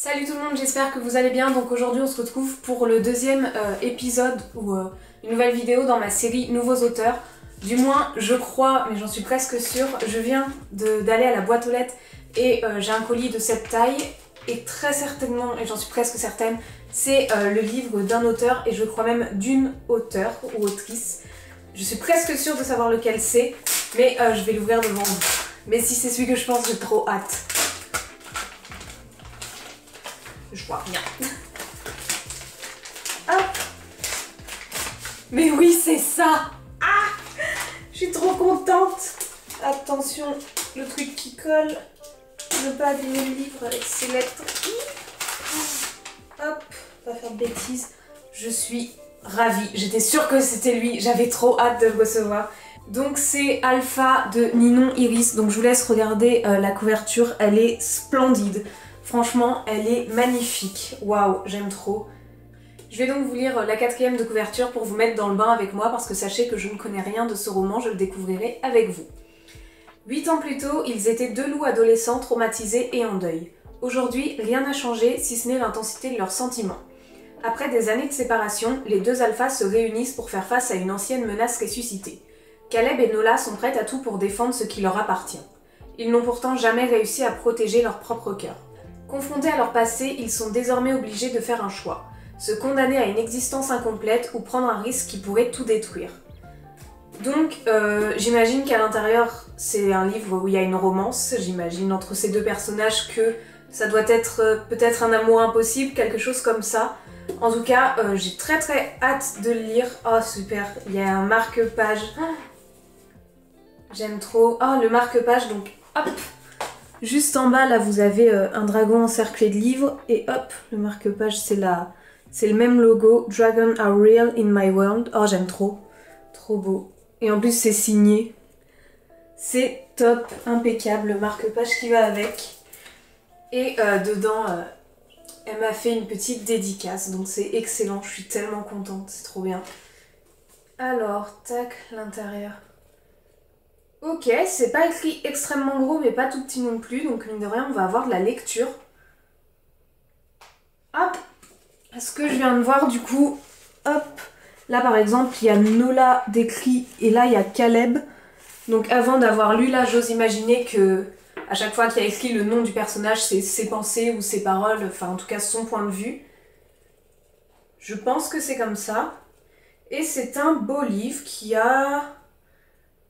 Salut tout le monde, j'espère que vous allez bien. Donc aujourd'hui on se retrouve pour le deuxième épisode ou une nouvelle vidéo dans ma série Nouveaux auteurs. Du moins je crois, mais j'en suis presque sûre, je viens d'aller à la boîte aux lettres et j'ai un colis de cette taille et très certainement, et j'en suis presque certaine, c'est le livre d'un auteur et je crois même d'une auteure ou autrice. Je suis presque sûre de savoir lequel c'est, mais je vais l'ouvrir devant vous. Mais si c'est celui que je pense, j'ai trop hâte. Je vois rien. Hop. Mais oui, c'est ça. Ah, je suis trop contente. Attention, le truc qui colle. Ne pas abîmer le livre avec ses lettres. Hop, pas faire de bêtises. Je suis ravie. J'étais sûre que c'était lui. J'avais trop hâte de le recevoir. Donc c'est Alpha de Ninon Iris. Donc je vous laisse regarder la couverture. Elle est splendide. Franchement, elle est magnifique. Waouh, j'aime trop. Je vais donc vous lire la 4e de couverture pour vous mettre dans le bain avec moi parce que sachez que je ne connais rien de ce roman, je le découvrirai avec vous. 8 ans plus tôt, ils étaient deux loups adolescents traumatisés et en deuil. Aujourd'hui, rien n'a changé si ce n'est l'intensité de leurs sentiments. Après des années de séparation, les deux alphas se réunissent pour faire face à une ancienne menace ressuscitée. Caleb et Nola sont prêts à tout pour défendre ce qui leur appartient. Ils n'ont pourtant jamais réussi à protéger leur propre cœur. Confrontés à leur passé, ils sont désormais obligés de faire un choix. Se condamner à une existence incomplète ou prendre un risque qui pourrait tout détruire. Donc, j'imagine qu'à l'intérieur, c'est un livre où il y a une romance, j'imagine, entre ces deux personnages que ça doit être peut-être un amour impossible, quelque chose comme ça. En tout cas, j'ai très hâte de le lire. Oh super, il y a un marque-page. J'aime trop. Oh, le marque-page, donc hop. Juste en bas, là, vous avez un dragon encerclé de livres. Et hop, le marque-page, c'est le même logo. Dragon are real in my world. Oh, j'aime trop. Trop beau. Et en plus, c'est signé. C'est top, impeccable, le marque-page qui va avec. Et dedans, elle m'a fait une petite dédicace. Donc c'est excellent, je suis tellement contente, c'est trop bien. Alors, tac, l'intérieur. Ok, c'est pas écrit extrêmement gros mais pas tout petit non plus, donc mine de rien on va avoir de la lecture. Hop, ce que je viens de voir du coup, hop, là par exemple il y a Nola décrit et là il y a Caleb. Donc avant d'avoir lu là, j'ose imaginer que à chaque fois qu'il y a écrit le nom du personnage, c'est ses pensées ou ses paroles, enfin en tout cas son point de vue. Je pense que c'est comme ça. Et c'est un beau livre qui a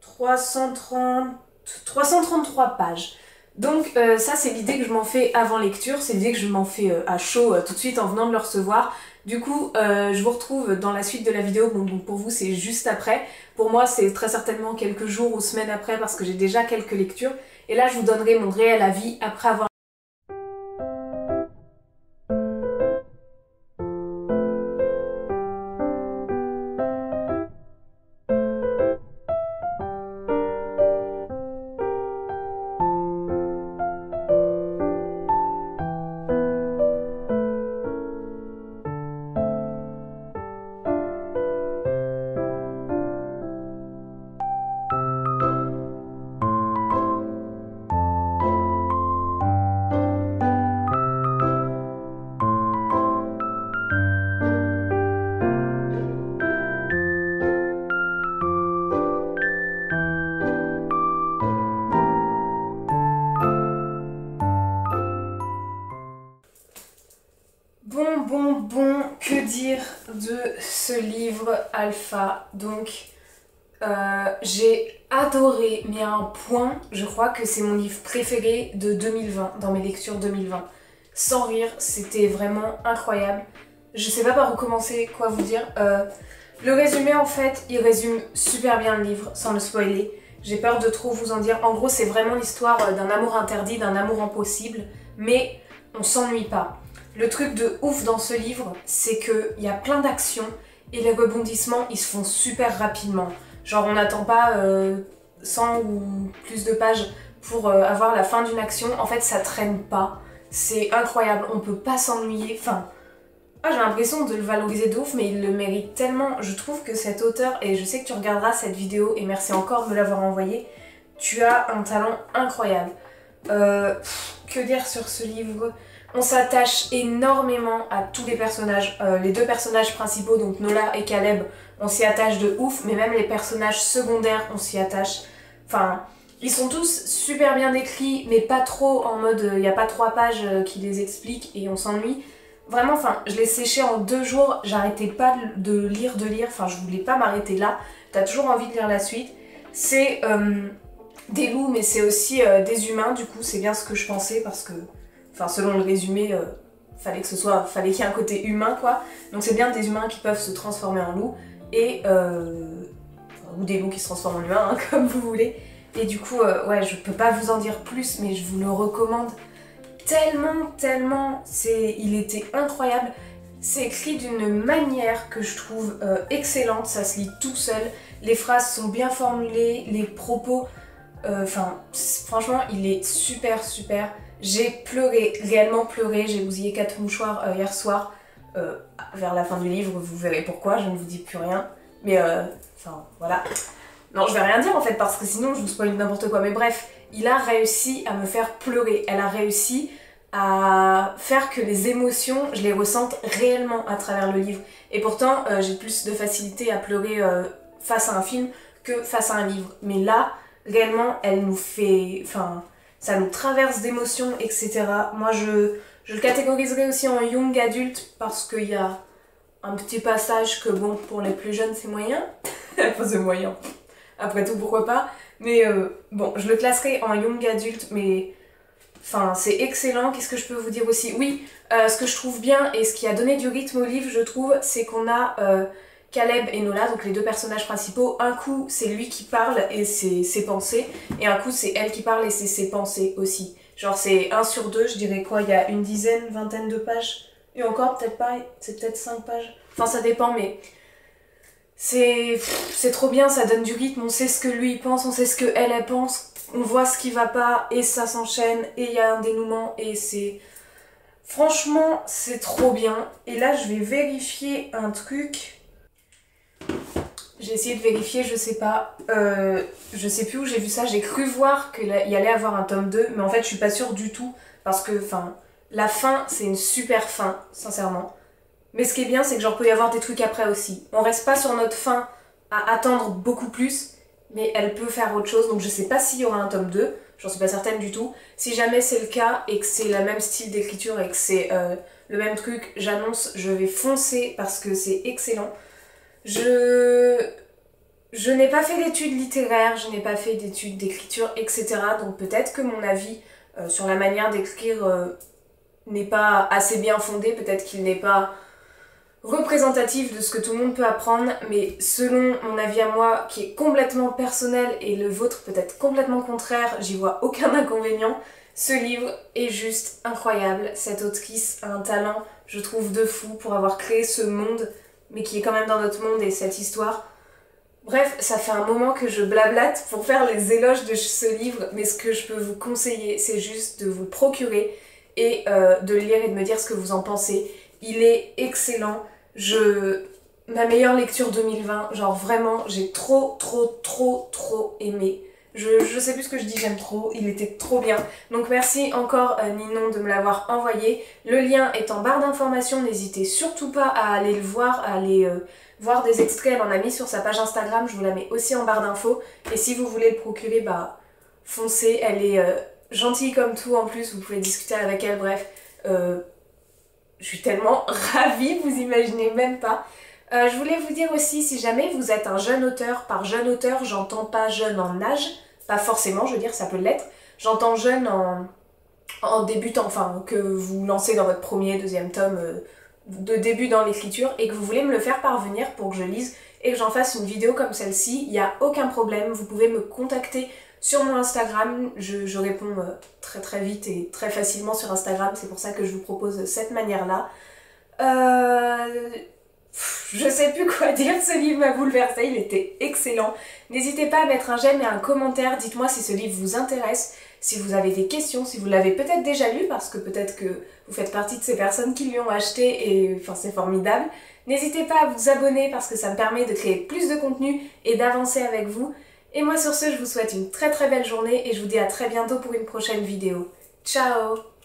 333 pages. Donc ça c'est l'idée que je m'en fais avant lecture, c'est l'idée que je m'en fais à chaud tout de suite en venant de le recevoir. Du coup je vous retrouve dans la suite de la vidéo, bon, donc pour vous c'est juste après. Pour moi c'est très certainement quelques jours ou semaines après parce que j'ai déjà quelques lectures. Et là je vous donnerai mon réel avis après avoir... Bon, que dire de ce livre Alpha? Donc, j'ai adoré, mais à un point, je crois que c'est mon livre préféré de 2020, dans mes lectures 2020. Sans rire, c'était vraiment incroyable. Je sais pas par où commencer, quoi vous dire. Le résumé, en fait, il résume super bien le livre, sans le spoiler. J'ai peur de trop vous en dire. En gros, c'est vraiment l'histoire d'un amour interdit, d'un amour impossible, mais on s'ennuie pas. Le truc de ouf dans ce livre, c'est qu'il y a plein d'actions et les rebondissements, ils se font super rapidement. Genre, on n'attend pas 100 ou plus de pages pour avoir la fin d'une action. En fait, ça traîne pas. C'est incroyable, on peut pas s'ennuyer. Enfin, j'ai l'impression de le valoriser de ouf, mais il le mérite tellement. Je trouve que cet auteur, et je sais que tu regarderas cette vidéo, et merci encore de me l'avoir envoyé, tu as un talent incroyable. Que dire sur ce livre? On s'attache énormément à tous les personnages, les deux personnages principaux, donc Nola et Caleb, on s'y attache de ouf, mais même les personnages secondaires, on s'y attache. Enfin, ils sont tous super bien décrits, mais pas trop en mode, il n'y a pas 3 pages qui les expliquent et on s'ennuie. Vraiment, enfin, je l'ai séché en 2 jours, j'arrêtais pas de lire, enfin, je voulais pas m'arrêter là. T'as toujours envie de lire la suite. C'est des loups, mais c'est aussi des humains, du coup, c'est bien ce que je pensais, parce que, enfin, selon le résumé, fallait qu'il y ait un côté humain, quoi. Donc c'est bien des humains qui peuvent se transformer en loups, et ou des loups qui se transforment en humains, hein, comme vous voulez. Et du coup, ouais, je peux pas vous en dire plus, mais je vous le recommande tellement, il était incroyable. C'est écrit d'une manière que je trouve excellente, ça se lit tout seul, les phrases sont bien formulées, les propos, franchement, il est super. J'ai pleuré, réellement pleuré, j'ai bousillé 4 mouchoirs hier soir, vers la fin du livre, vous verrez pourquoi, je ne vous dis plus rien, mais voilà. Non, je vais rien dire en fait, parce que sinon je vous spoil n'importe quoi, mais bref, il a réussi à me faire pleurer, elle a réussi à faire que les émotions, je les ressente réellement à travers le livre. Et pourtant, j'ai plus de facilité à pleurer face à un film que face à un livre. Mais là, réellement, elle nous fait... Enfin, ça nous traverse d'émotions, etc. Moi, je le catégoriserai aussi en young adulte parce qu'il y a un petit passage que, bon, pour les plus jeunes, c'est moyen. Enfin, c'est moyen. Après tout, pourquoi pas. Mais bon, je le classerai en young adulte, mais... Enfin, c'est excellent. Qu'est-ce que je peux vous dire aussi? Oui, ce que je trouve bien et ce qui a donné du rythme au livre, je trouve, c'est qu'on a Caleb et Nola, donc les deux personnages principaux. Un coup, c'est lui qui parle et c'est ses pensées, et un coup, c'est elle qui parle et c'est ses pensées aussi. Genre, c'est 1 sur 2, je dirais quoi, il y a une dizaine, vingtaine de pages. Et encore, peut-être pas, c'est peut-être 5 pages. Enfin, ça dépend, mais... C'est trop bien, ça donne du rythme, on sait ce que lui pense, on sait ce que elle pense, on voit ce qui va pas et ça s'enchaîne et il y a un dénouement et c'est... Franchement, c'est trop bien. Et là, je vais vérifier un truc. J'ai essayé de vérifier, je sais pas. Je sais plus où j'ai vu ça, j'ai cru voir qu'il y allait avoir un tome 2, mais en fait, je suis pas sûre du tout parce que, enfin, la fin, c'est une super fin, sincèrement. Mais ce qui est bien, c'est que genre peut y avoir des trucs après aussi. On reste pas sur notre fin à attendre beaucoup plus, mais elle peut faire autre chose. Donc je sais pas s'il y aura un tome 2, j'en suis pas certaine du tout. Si jamais c'est le cas et que c'est le même style d'écriture et que c'est le même truc, j'annonce, je vais foncer parce que c'est excellent. Je n'ai pas fait d'études littéraires, je n'ai pas fait d'études d'écriture, etc. Donc peut-être que mon avis sur la manière d'écrire n'est pas assez bien fondé, peut-être qu'il n'est pas représentatif de ce que tout le monde peut apprendre, mais selon mon avis à moi, qui est complètement personnel et le vôtre peut-être complètement contraire, j'y vois aucun inconvénient. Ce livre est juste incroyable. Cette autrice a un talent, je trouve, de fou pour avoir créé ce monde, mais qui est quand même dans notre monde et cette histoire. Bref, ça fait un moment que je blablate pour faire les éloges de ce livre, mais ce que je peux vous conseiller, c'est juste de vous le procurer et de le lire et de me dire ce que vous en pensez. Il est excellent. Ma meilleure lecture 2020, genre vraiment, j'ai trop aimé. Je sais plus ce que je dis, j'aime trop, il était trop bien. Donc merci encore Ninon de me l'avoir envoyé. Le lien est en barre d'informations, n'hésitez surtout pas à aller le voir, à aller voir des extraits, elle en a mis sur sa page Instagram, je vous la mets aussi en barre d'infos. Et si vous voulez le procurer, bah foncez, elle est gentille comme tout en plus, vous pouvez discuter avec elle, bref. Je suis tellement ravie, vous imaginez même pas. Je voulais vous dire aussi, si jamais vous êtes un jeune auteur, par jeune auteur, j'entends pas jeune en âge, pas forcément, je veux dire, ça peut l'être. J'entends jeune en débutant, enfin, que vous lancez dans votre premier, deuxième tome de début dans l'écriture et que vous voulez me le faire parvenir pour que je lise et que j'en fasse une vidéo comme celle-ci, il n'y a aucun problème, vous pouvez me contacter sur mon Instagram, je réponds très vite et très facilement sur Instagram, c'est pour ça que je vous propose cette manière-là. Je sais plus quoi dire, ce livre m'a bouleversée, il était excellent. N'hésitez pas à mettre un j'aime et un commentaire, dites-moi si ce livre vous intéresse, si vous avez des questions, si vous l'avez peut-être déjà lu, parce que peut-être que vous faites partie de ces personnes qui lui ont acheté et enfin c'est formidable. N'hésitez pas à vous abonner parce que ça me permet de créer plus de contenu et d'avancer avec vous. Et moi sur ce, je vous souhaite une très belle journée et je vous dis à très bientôt pour une prochaine vidéo. Ciao!